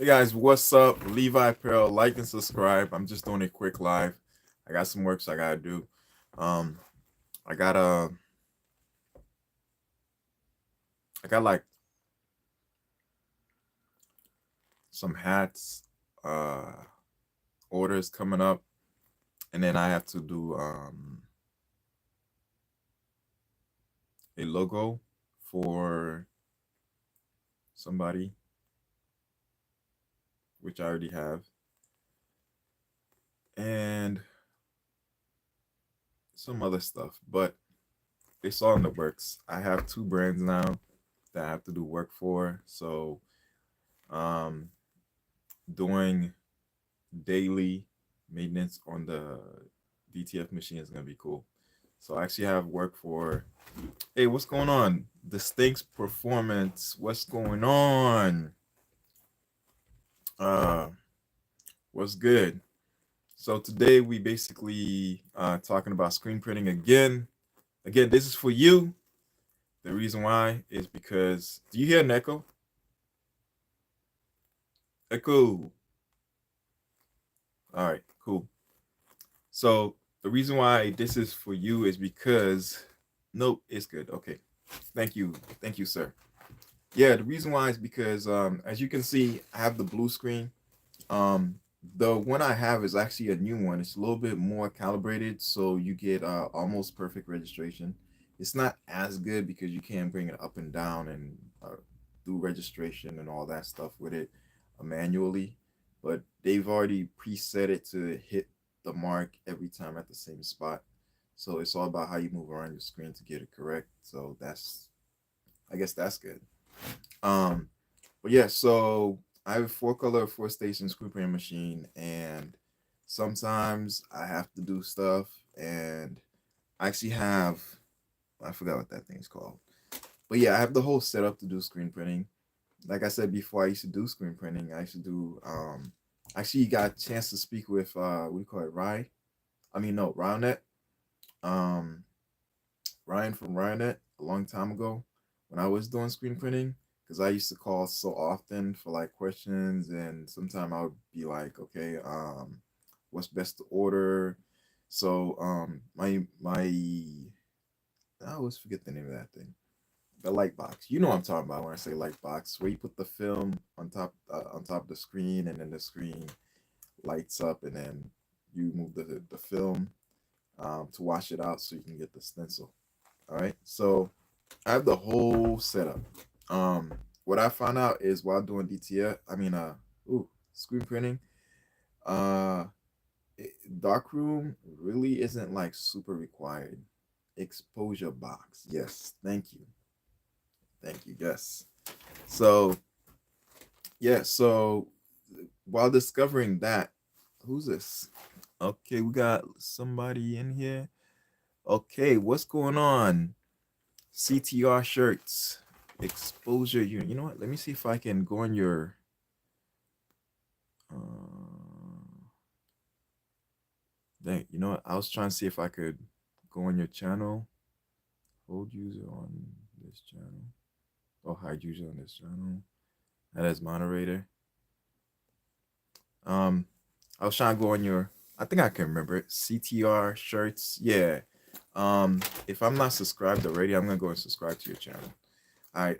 Hey guys, what's up? Levi Pearl, like and subscribe. I'm just doing a quick live. I got some works I gotta do. Um, I got I got like some hats, orders coming up, and then I have to do a logo for somebody, which I already have, and some other stuff. But it's all in the works. I have two brands now that I have to do work for, so um, doing daily maintenance on the DTF machine is gonna be cool. So I actually have work for. Hey, what's going on? Distinct's performance. What's going on? Uh, what's good? So today we basically talking about screen printing again. Again, this is for you. The reason why is because do you hear an echo? Echo. All right, cool. So the reason why this is for you is because nope, it's good. Okay. Thank you, sir. Yeah, the reason why is because as you can see, I have the blue screen. Um the one I have is actually a new one. It's a little bit more calibrated, so you get almost perfect registration. It's not as good because you can't bring it up and down and do registration and all that stuff with it manually, but they've already preset it to hit the mark every time at the same spot. So it's all about how you move around your screen to get it correct. So that's, I guess that's good. Um, but yeah, so I have a four color, four station screw printing machine, and sometimes I have to do stuff, and I actually have, I forgot what that thing is called. But yeah, I have the whole setup to do screen printing. Like I said before, I used to do screen printing. I used to do actually got a chance to speak with what do you call it, Rye? I mean no, Ryonet. Um Ryan from Ryonet a long time ago when I was doing screen printing, because I used to call so often for like questions, and sometimes I would be like, okay, what's best to order? So I always forget the name of that thing. The light box. You know what I'm talking about when I say light box, where you put the film on top of the screen, and then the screen lights up, and then you move the film to wash it out so you can get the stencil. All right. So I have the whole setup. Um, what I found out is while doing DTF, screen printing, uh, darkroom really isn't like super required. Exposure box, yes. Thank you. Yes. So yeah. So while discovering that, who's this? Okay, we got somebody in here. Okay, what's going on? CTR shirts, exposure unit. You know what? Let me see if I can go on your. Dang, you know what? I was trying to see if I could go on your channel. Hold user on this channel. Or hide user on this channel. That as moderator. Um, I was trying to go on your. I think I can remember it. CTR shirts. Yeah. If I'm not subscribed already, I'm gonna go and subscribe to your channel. All right.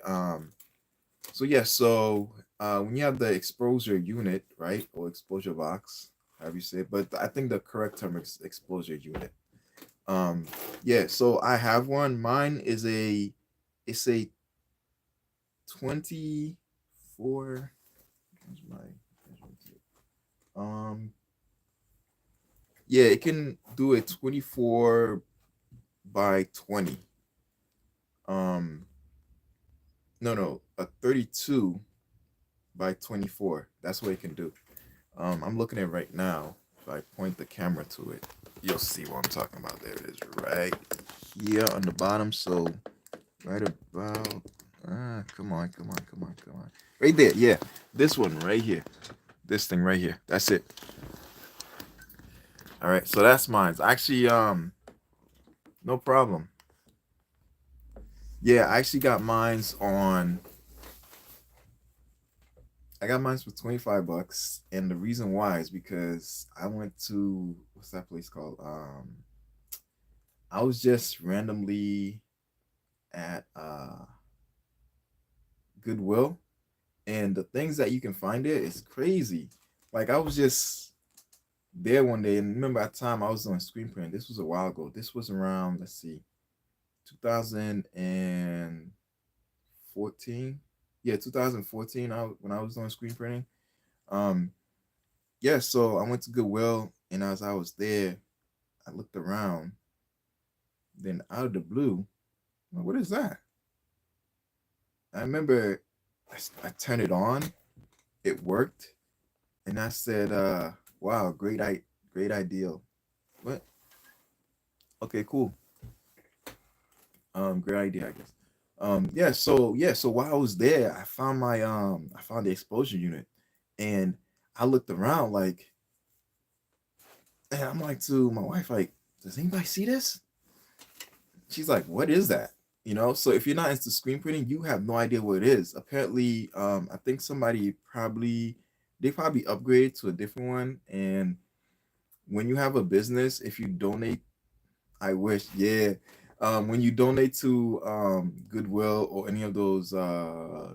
So yeah, so when you have the exposure unit, right, or exposure box, however you say it, but I think the correct term is exposure unit. Um, yeah, so I have one. Mine is it's a 24. Where's my measuring tape? Yeah, it can do a 24 by 20. Um, no, a 32 by 24. That's what it can do. I'm looking at it right now. If I point the camera to it, you'll see what I'm talking about. There it is, right here on the bottom. So right about come on. Right there, yeah. This one right here. This thing right here. That's it. All right, so that's mine. Actually, no problem. Yeah, I actually got mines on I got mine for $25, and the reason why is because I went to what's that place called? I was just randomly at Goodwill, and the things that you can find there is crazy. Like I was just there one day, and remember at the time I was doing screen print. This was a while ago. This was around, let's see, 2014. Yeah, 2014. When I was doing screen printing. Um, yeah. So I went to Goodwill, and as I was there, I looked around. Then out of the blue, what is that? I remember I turned it on. It worked, and I said, "Wow, great idea." What? Okay, cool. Great idea, I guess. So while I was there, I found the exposure unit, and I looked around like, and I'm like to my wife, like, does anybody see this? She's like, what is that? So if you're not into screen printing, you have no idea what it is. Apparently, I think they probably upgraded to a different one. And when you have a business, if you donate, I wish, yeah. When you donate to Goodwill or any of those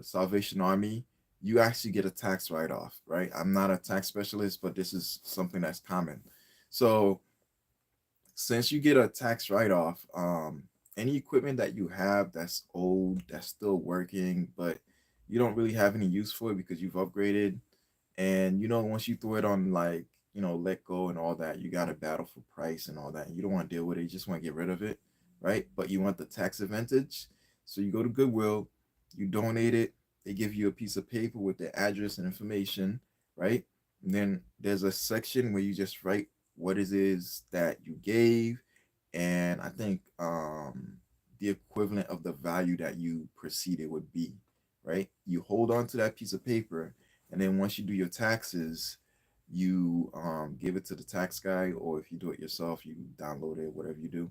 Salvation Army, you actually get a tax write-off, right? I'm not a tax specialist, but this is something that's common. So since you get a tax write-off, any equipment that you have that's old, that's still working, but you don't really have any use for it because you've upgraded, and once you throw it on, like, let go and all that, you got to battle for price and all that. You don't want to deal with it. You just want to get rid of it, right? But you want the tax advantage. So you go to Goodwill, you donate it, they give you a piece of paper with the address and information, right? And then there's a section where you just write what it is that you gave, and I think the equivalent of the value that you proceeded would be, right? You hold on to that piece of paper, and then once you do your taxes, you give it to the tax guy, or if you do it yourself, you download it, whatever you do.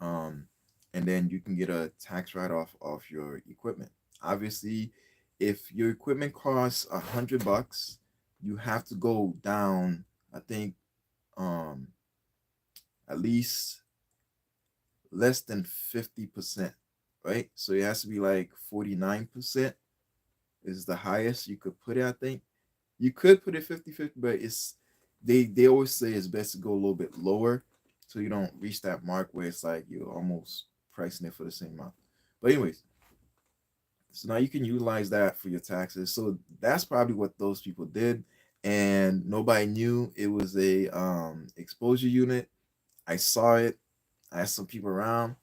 Um, and then you can get a tax write-off of your equipment. Obviously, if your equipment costs $100, you have to go down, I think, um, at least less than 50%, right? So it has to be like 49% is the highest you could put it, I think. You could put it 50-50, but they always say it's best to go a little bit lower so you don't reach that mark where it's like you're almost pricing it for the same amount. But anyways, so now you can utilize that for your taxes. So that's probably what those people did, and nobody knew it was a exposure unit. I saw it. I asked some people around,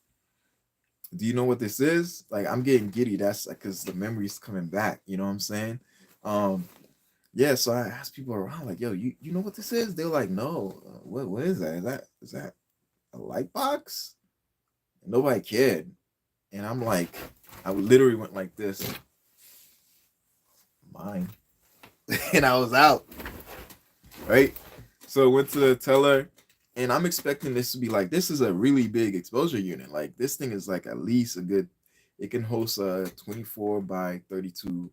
do you know what this is? Like, I'm getting giddy. That's like because the memory's coming back. You know what I'm saying? Um, yeah. So I asked people around, like, yo, you know what this is? They're like, no. What is that? Is that a light box? And nobody cared. And I'm like, I literally went like this, mine, and I was out. Right. So I went to the teller, and I'm expecting this to be like, this is a really big exposure unit. Like this thing is like at least a good, it can host a 24 by 32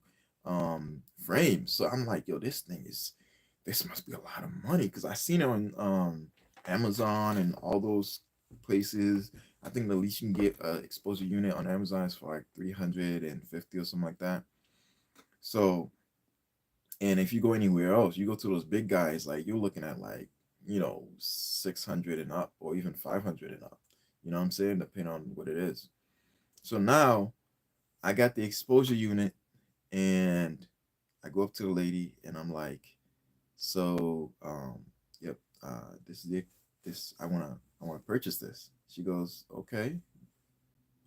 frame. So I'm like, yo, this must be a lot of money because I seen it on Amazon and all those places. I think the least you can get a exposure unit on Amazon is for like 350 or something like that. So, and if you go anywhere else, you go to those big guys, like you're looking at like, 600 and up, or even 500 and up. You know what I'm saying? Depending on what it is. So now I got the exposure unit, and I go up to the lady and I'm like, so, yep, this is it. This I wanna purchase this. She goes, okay.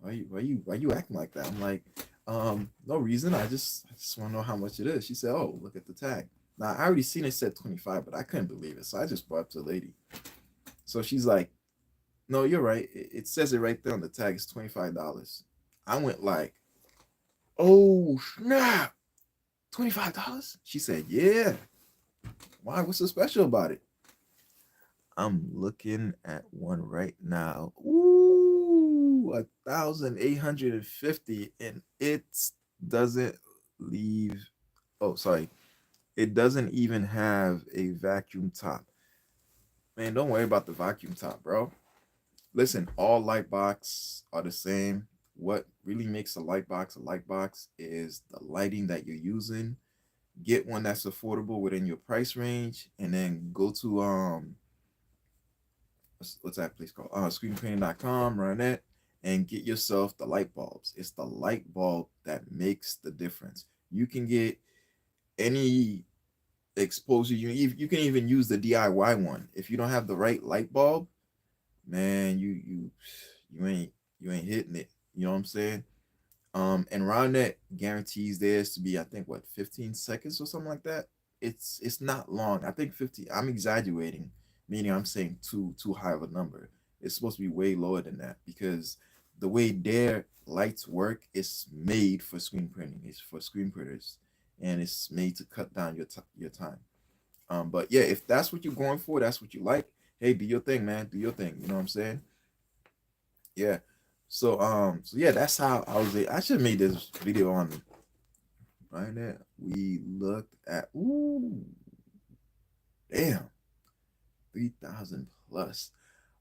Why you acting like that? I'm like, no reason. I just want to know how much it is. She said, oh, look at the tag. Now I already seen it said 25, but I couldn't believe it. So I just brought up to the lady. So she's like, no, you're right. It says it right there on the tag. It's $25. I went like, oh snap, $25? She said, yeah. Why? What's so special about it? I'm looking at one right now. Ooh, 1,850, and it doesn't leave. Oh, sorry. It doesn't even have a vacuum top. Man, don't worry about the vacuum top, bro. Listen, all light box are the same. What really makes a light box is the lighting that you're using. Get one that's affordable within your price range, and then go to what's that place called? Screenpainting.com, run that, and get yourself the light bulbs. It's the light bulb that makes the difference. You can get any exposure. You can even use the DIY one. If you don't have the right light bulb, man, you ain't you ain't hitting it. You know what I'm saying? And Roundnet guarantees theirs to be, I think, what, 15 seconds or something like that. It's not long. I think 50. I'm exaggerating, meaning I'm saying too high of a number. It's supposed to be way lower than that because the way their lights work is made for screen printing. It's for screen printers, and it's made to cut down your time. But yeah, if that's what you're going for, that's what you like. Hey, do your thing, man. Do your thing. You know what I'm saying? Yeah. So yeah, that's how I was. I should have made this video on right there. We looked at damn 3,000 plus.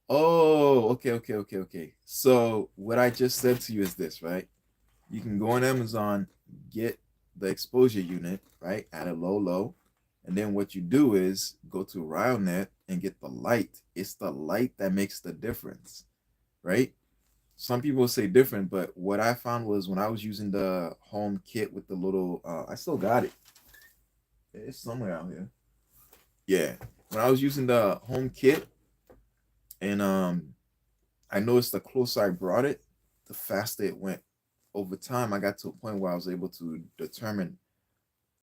Oh, okay. So what I just said to you is this, right? You can go on Amazon, get the exposure unit, right, at a low, and then what you do is go to RioNet and get the light. It's the light that makes the difference, right? Some people say different, but what I found was when I was using the home kit with the little, I still got it. It's somewhere out here. Yeah, when I was using the home kit, and I noticed the closer I brought it, the faster it went. Over time, I got to a point where I was able to determine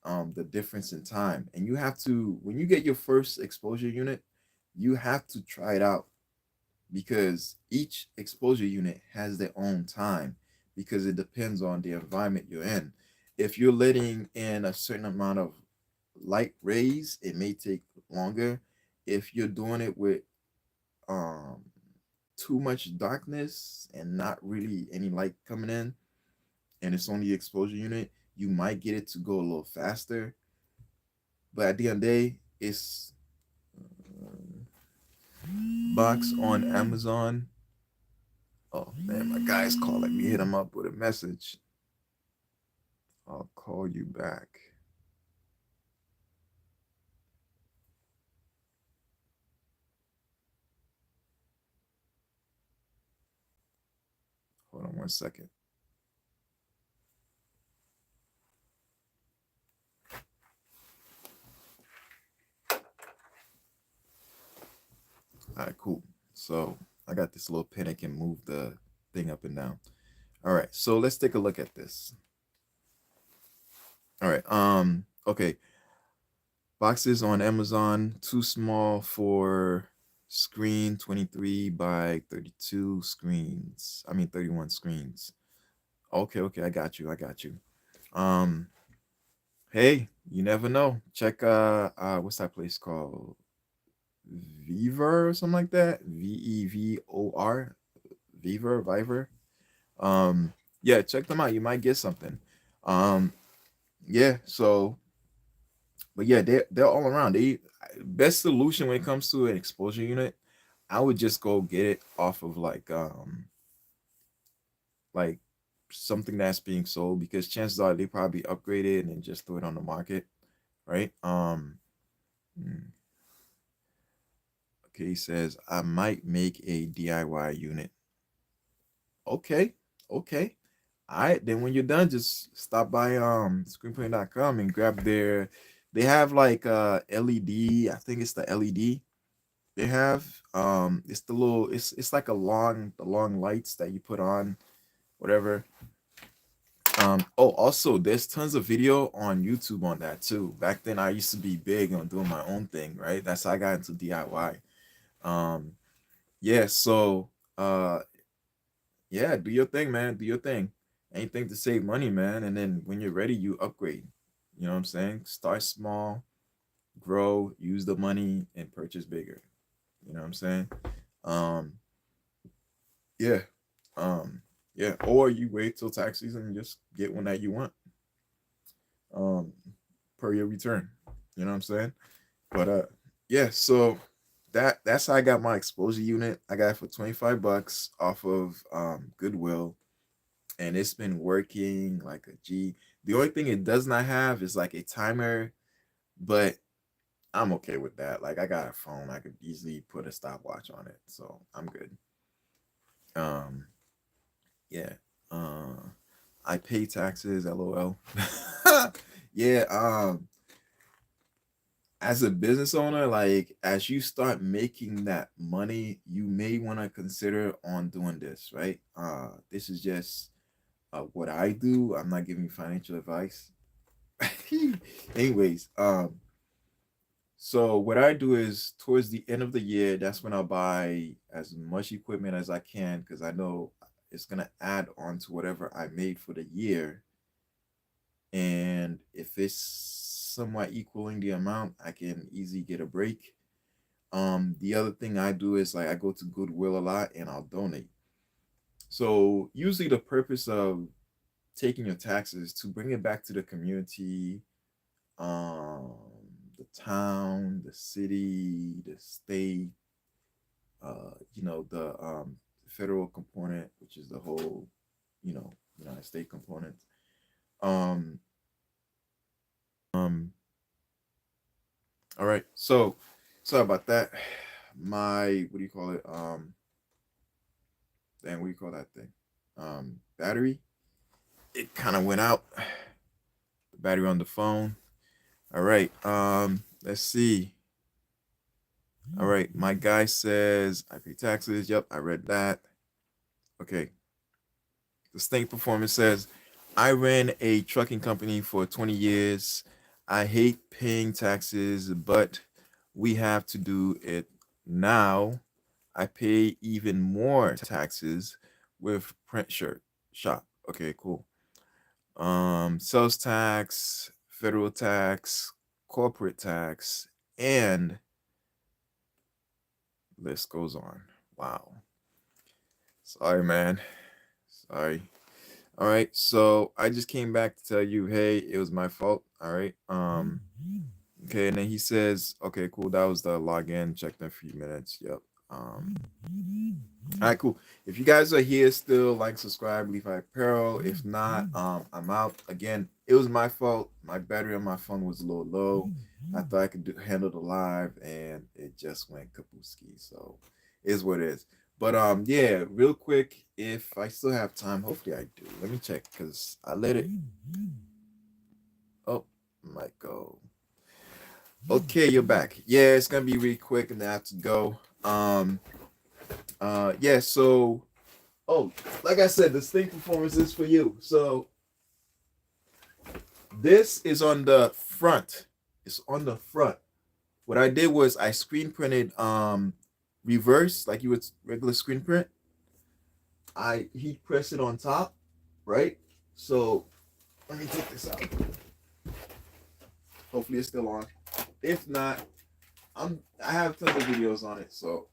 the difference in time. And you have to, when you get your first exposure unit, you have to try it out because each exposure unit has their own time because it depends on the environment you're in. If you're letting in a certain amount of light rays, it may take longer. If you're doing it with um too much darkness and not really any light coming in and it's only exposure unit, you might get it to go a little faster. But at the end of the day, it's box on Amazon. Oh man, my guy's calling me. Hit him up with a message. I'll call you back. Hold on 1 second. All right, cool. So I got this little pin. I can move the thing up and down. All right, so let's take a look at this. All right. Okay. Boxes on Amazon, too small for screen, 23 by 32 screens. I mean 31 screens. Okay, I got you. Um, hey, you never know. Check what's that place called? Vevor or something like that. Vevor. Vivor. Yeah, check them out. You might get something. Um, yeah, so but yeah, they're all around. They best solution when it comes to an exposure unit, I would just go get it off of like something that's being sold because chances are they probably upgraded and just throw it on the market, right? Hmm, okay, he says I might make a DIY unit. Okay, okay. All right, then when you're done, just stop by screenprinting.com and grab their they have like LED, I think it's the LED they have. It's the little it's like the long lights that you put on, whatever. Oh, also there's tons of video on YouTube on that too. Back then I used to be big on doing my own thing, right? That's how I got into DIY. Um, yeah, so yeah, do your thing, man. Do your thing. Anything to save money, man. And then when you're ready, you upgrade. You know what I'm saying? Start small, grow, use the money, and purchase bigger. You know what I'm saying? Um, yeah. Yeah. Or you wait till tax season and just get one that you want. Um, per your return. You know what I'm saying? But yeah, so that's how I got my exposure unit. I got it for $25 off of Goodwill, and it's been working like a G. The only thing it does not have is like a timer, but I'm okay with that. Like I got a phone, I could easily put a stopwatch on it, so I'm good. Um, yeah. Uh, I pay taxes, lol. Yeah. As a business owner, like as you start making that money, you may want to consider on doing this, right? This is just what I do. I'm not giving financial advice. Anyways, so what I do is towards the end of the year, that's when I'll buy as much equipment as I can because I know it's gonna add on to whatever I made for the year. And if it's somewhat equaling the amount, I can easily get a break. The other thing I do is like I go to Goodwill a lot and I'll donate. So usually the purpose of taking your taxes to bring it back to the community, um, the town, the city, the state, the federal component, which is the whole, United States component. Um, all right. So sorry about that. My what do you call it? What do you call that thing? Battery. It kind of went out. The battery on the phone. All right. Let's see. All right. My guy says I pay taxes. Yep, I read that. Okay. Distinct Performance says I ran a trucking company for 20 years. I hate paying taxes, but we have to do it now. I pay even more taxes with print shirt shop. Okay, cool. Sales tax, federal tax, corporate tax, and list goes on. Wow. Sorry, man. Sorry. All right. So I just came back to tell you, hey, it was my fault. All right. Okay, and then he says, okay, cool. That was the login. Checked in a few minutes. Yep. All right, cool. If you guys are here still, like, subscribe, Levi Apparel. If not, I'm out. Again, it was my fault. My battery on my phone was a little low. I thought I could handle the live, and it just went kapooski. So, it is what it is. But yeah, real quick, if I still have time, hopefully I do. Let me check because I let it. Oh, might go. Okay, you're back. Yeah, it's gonna be really quick, and I have to go. Yeah. So, oh, like I said, the Distinct Performance is for you. So this is on the front. It's on the front. What I did was I screen printed reverse like you would regular screen print. I heat press it on top, right? So let me take this out. Hopefully it's still on. If not, I have tons of videos on it, so